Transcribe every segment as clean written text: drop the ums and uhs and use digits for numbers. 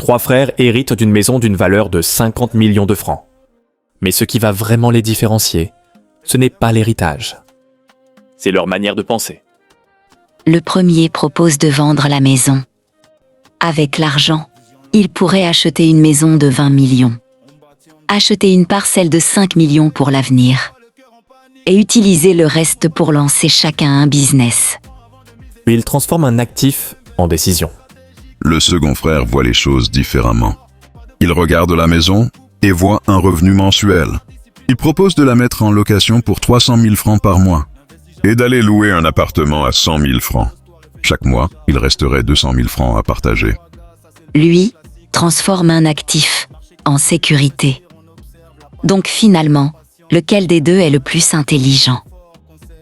3 frères héritent d'une maison d'une valeur de 50 millions de francs. Mais ce qui va vraiment les différencier, ce n'est pas l'héritage. C'est leur manière de penser. Le premier propose de vendre la maison. Avec l'argent, il pourrait acheter une maison de 20 millions. Acheter une parcelle de 5 millions pour l'avenir. Et utiliser le reste pour lancer chacun un business. Puis il transforme un actif en décision. Le second frère voit les choses différemment. Il regarde la maison et voit un revenu mensuel. Il propose de la mettre en location pour 300 000 francs par mois et d'aller louer un appartement à 100 000 francs. Chaque mois, il resterait 200 000 francs à partager. Lui transforme un actif en sécurité. Donc finalement, lequel des deux est le plus intelligent?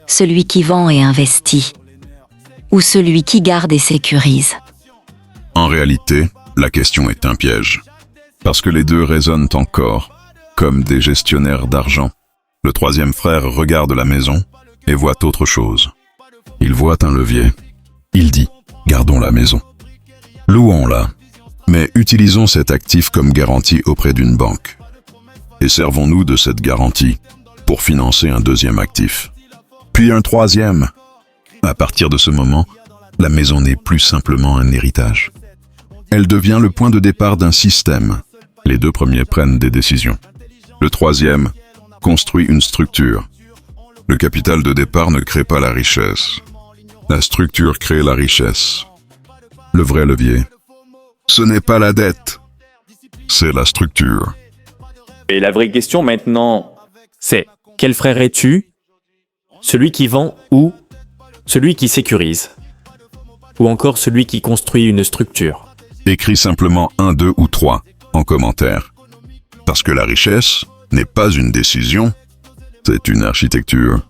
Celui qui vend et investit, ou celui qui garde et sécurise? En réalité, la question est un piège. Parce que les deux raisonnent encore comme des gestionnaires d'argent. Le troisième frère regarde la maison et voit autre chose. Il voit un levier. Il dit « Gardons la maison. Louons-la, mais utilisons cet actif comme garantie auprès d'une banque. Et servons-nous de cette garantie pour financer un deuxième actif. Puis un troisième. » À partir de ce moment, la maison n'est plus simplement un héritage. Elle devient le point de départ d'un système. Les deux premiers prennent des décisions. Le troisième construit une structure. Le capital de départ ne crée pas la richesse. La structure crée la richesse. Le vrai levier, ce n'est pas la dette, c'est la structure. Et la vraie question maintenant, c'est quel frère es-tu? Celui qui vend ou celui qui sécurise? Ou encore celui qui construit une structure? Écris simplement 1, 2 ou 3 en commentaire. Parce que la richesse n'est pas une décision, c'est une architecture.